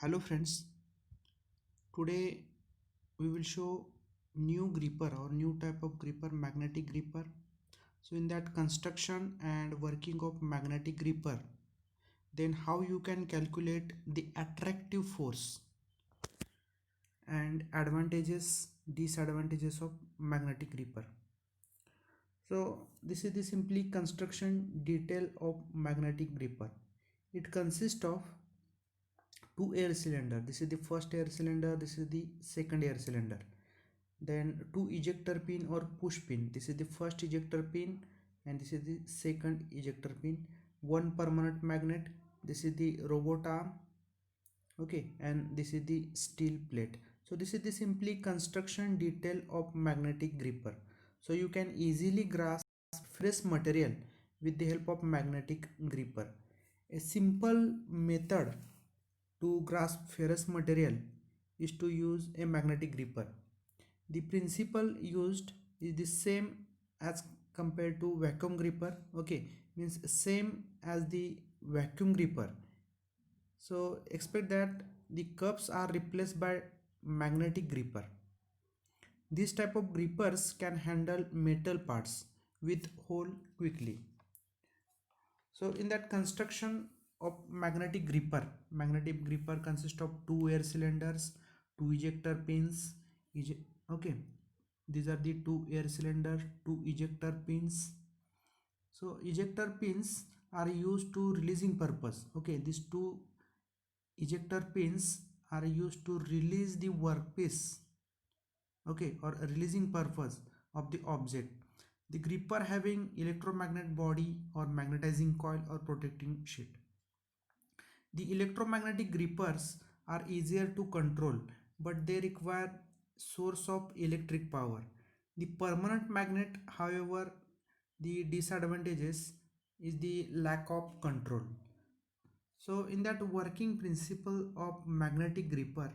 Hello friends, today we will show new gripper or new type of gripper, magnetic gripper. So in that construction and working of magnetic gripper, then how you can calculate the attractive force and advantages, disadvantages of magnetic gripper. So this is the simply construction detail of magnetic gripper. It consists of two air cylinder. This is the first air cylinder, this is the second air cylinder. Then two ejector pin or push pin. This is the first ejector pin and this is the second ejector pin. One permanent magnet. This is the robot arm. Okay, and this is the steel plate. So this is the simply construction detail of magnetic gripper. So you can easily grasp fresh material with the help of magnetic gripper. A simple method to grasp ferrous material is to use a magnetic gripper. The principle used is the same as compared to vacuum gripper. Okay, means same as the vacuum gripper. So expect that the cups are replaced by magnetic gripper. This type of grippers can handle metal parts with hole quickly. So in that construction of magnetic gripper consists of two air cylinders, two ejector pins. Okay, these are the two air cylinder, two ejector pins. So ejector pins are used to releasing purpose. Okay, these two ejector pins are used to release the workpiece. Okay, or releasing purpose of the object. The gripper having electromagnet body or magnetizing coil or protecting sheet. The electromagnetic grippers are easier to control, but they require source of electric power. The permanent magnet, however, the disadvantages is the lack of control. So in that working principle of magnetic gripper,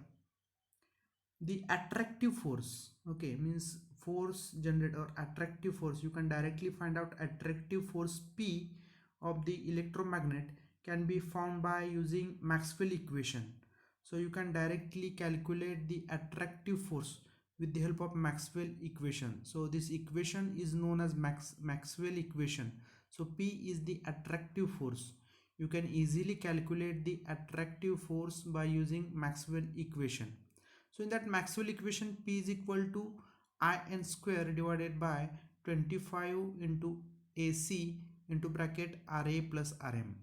the attractive force, okay, means force generated or attractive force, you can directly find out attractive force P of the electromagnet can be found by using Maxwell equation. So you can directly calculate the attractive force with the help of Maxwell equation. So this equation is known as Maxwell equation. So P is the attractive force. You can easily calculate the attractive force by using Maxwell equation. So in that Maxwell equation, P is equal to IN square divided by 25 into AC into bracket RA plus RM.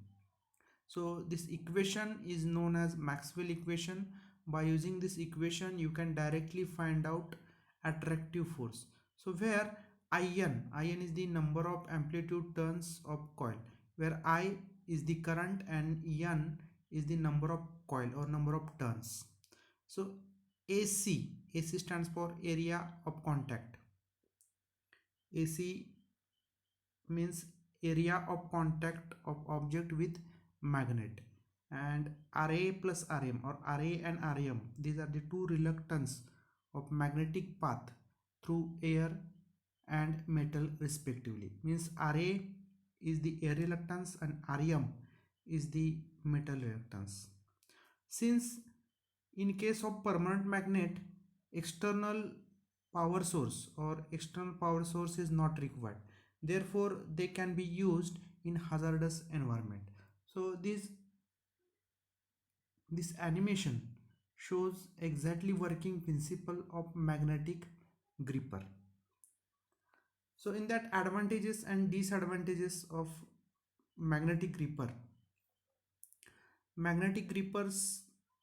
So this equation is known as Maxwell equation. By using this equation, you can directly find out attractive force. So where IN is the number of amplitude turns of coil, where I is the current and N is the number of coil or number of turns. So AC stands for area of contact. AC means area of contact of object with magnet, and RA plus RM or RA and RM, these are the two reluctance of magnetic path through air and metal respectively. Means RA is the air reluctance and RM is the metal reluctance. Since in case of permanent magnet, external power source or external power source is not required, therefore they can be used in hazardous environment. So this animation shows exactly working principle of magnetic gripper. So in that advantages and disadvantages of magnetic gripper, magnetic grippers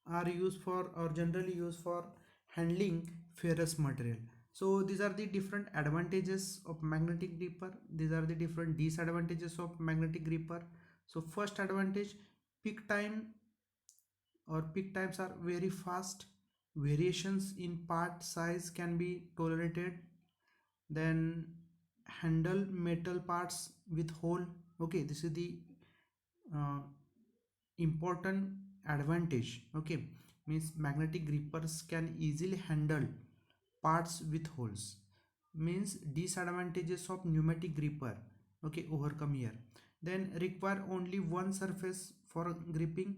are used for or generally used for handling ferrous material. So these are the different advantages of magnetic gripper, these are the different disadvantages of magnetic gripper. So first advantage, peak time or peak times are very fast, variations in part size can be tolerated, then handle metal parts with hole. Okay, this is the uh, important advantage. Okay, means magnetic grippers can easily handle parts with holes. Means disadvantages of pneumatic gripper, okay, overcome here. Then require only one surface for gripping.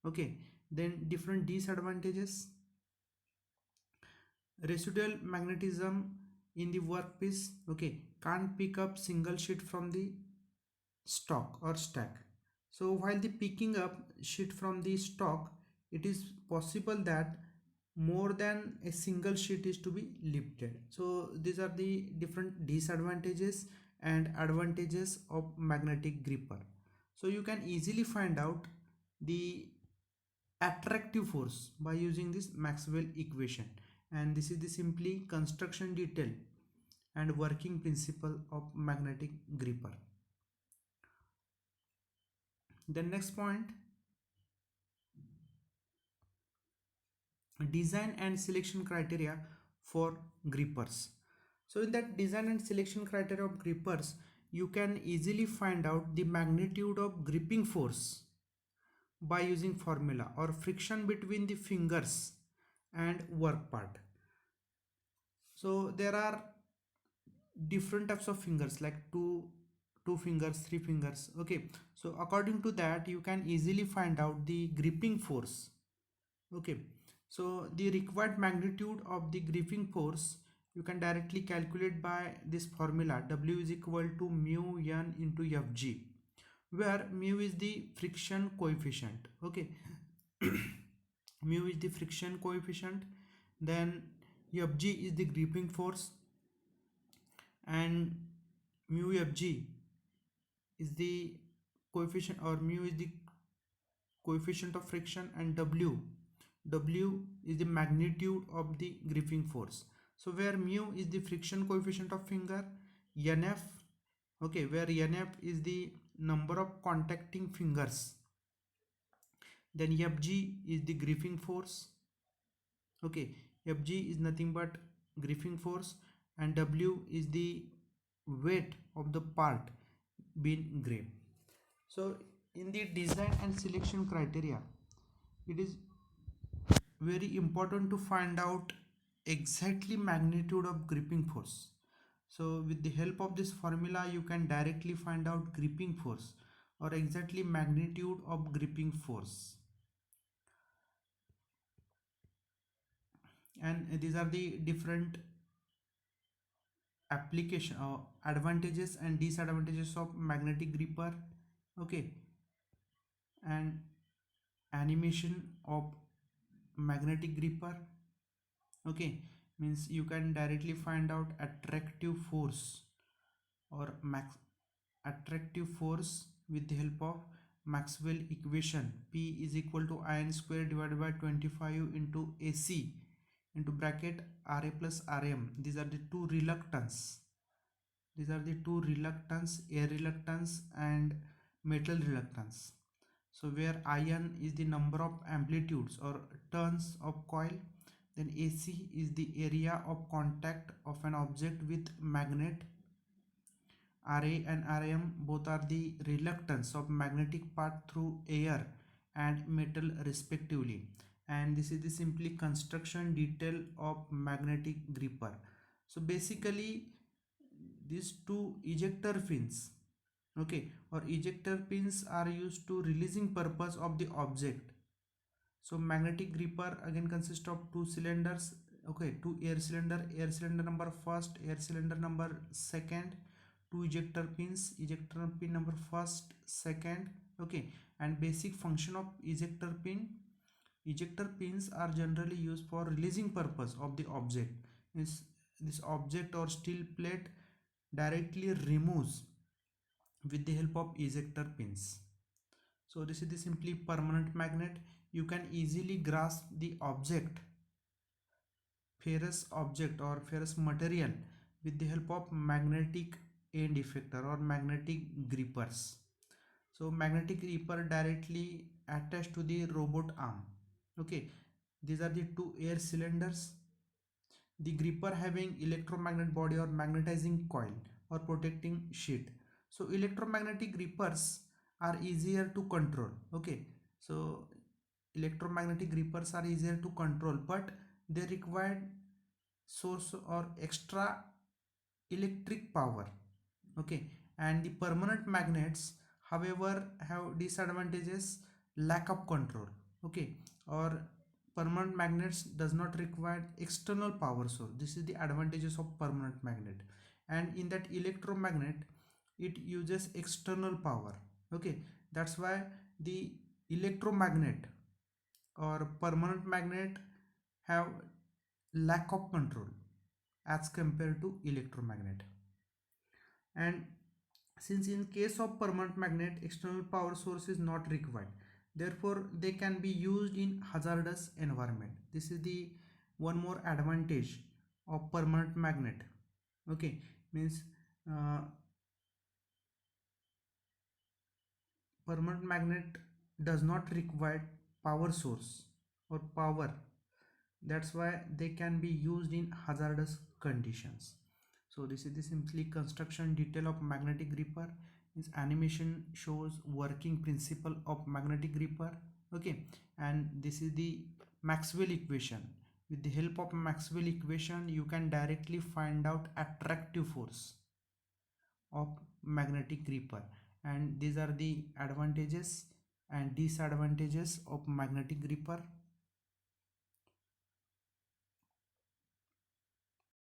Okay, Then different disadvantages: residual magnetism in the workpiece, okay, can't pick up single sheet from the stock or stack. So while the picking up sheet from the stock, it is possible that more than a single sheet is to be lifted. So these are the different disadvantages and advantages of magnetic gripper. So you can easily find out the attractive force by using this Maxwell equation, and this is the simply construction detail and working principle of magnetic gripper. The next point: design and selection criteria for grippers. So in that design and selection criteria of grippers, you can easily find out the magnitude of gripping force by using formula or friction between the fingers and work part. So there are different types of fingers, like two fingers, three fingers, okay. So according to that, you can easily find out the gripping force, okay. So the required magnitude of the gripping force you can directly calculate by this formula: W is equal to mu n into Fg, where mu is the friction coefficient, okay. Mu is the friction coefficient, then Fg is the gripping force, and mu Fg is the coefficient, or mu is the coefficient of friction, and W is the magnitude of the gripping force. So where mu is the friction coefficient of finger, Nf, okay, where Nf is the number of contacting fingers, then Fg is the gripping force, okay. Fg is nothing but gripping force, and W is the weight of the part being gripped. So in the design and selection criteria, it is very important to find out exactly magnitude of gripping force. So with the help of this formula, you can directly find out gripping force or exactly magnitude of gripping force. And these are the different application advantages and disadvantages of magnetic gripper, okay. And animation of magnetic gripper, okay, means you can directly find out attractive force or max attractive force with the help of Maxwell equation. P is equal to in square divided by 25 into AC into bracket Ra plus Rm. These are the two reluctance. These are the two reluctance: air reluctance and metal reluctance. So where ion is the number of amplitudes or turns of coil, then AC is the area of contact of an object with magnet. Ra and Rm both are the reluctance of magnetic part through air and metal respectively. And this is the simply construction detail of magnetic gripper. So basically these two ejector pins, okay, or ejector pins are used to releasing purpose of the object. So magnetic gripper again consists of two cylinders, okay, two air cylinder number first, air cylinder number second, two ejector pin number first, second, okay. And basic function of ejector pins are generally used for releasing purpose of the object. Is this object or steel plate directly removes with the help of ejector pins. So this is the simply permanent magnet. You can easily grasp the object, ferrous object or ferrous material, with the help of magnetic end effector or magnetic grippers. So magnetic gripper directly attached to the robot arm, okay. These are the two air cylinders, the gripper having electromagnet body or magnetizing coil or protecting sheet. So electromagnetic grippers are easier to control, okay. So electromagnetic grippers are easier to control, but they require source or extra electric power, okay. And the permanent magnets however have disadvantages: lack of control, okay, or permanent magnets does not require external power source. This is the advantages of permanent magnet. And in that electromagnet, it uses external power, okay. That's why the electromagnet or permanent magnet have lack of control as compared to electromagnet. And since in case of permanent magnet external power source is not required, therefore they can be used in hazardous environment. This is the one more advantage of permanent magnet, okay. Means uh, permanent magnet does not require power source or power. That's why they can be used in hazardous conditions. So this is the simply construction detail of magnetic gripper. This animation shows working principle of magnetic gripper, okay. And this is the Maxwell equation. With the help of Maxwell equation you can directly find out attractive force of magnetic gripper, and these are the advantages and disadvantages of magnetic gripper.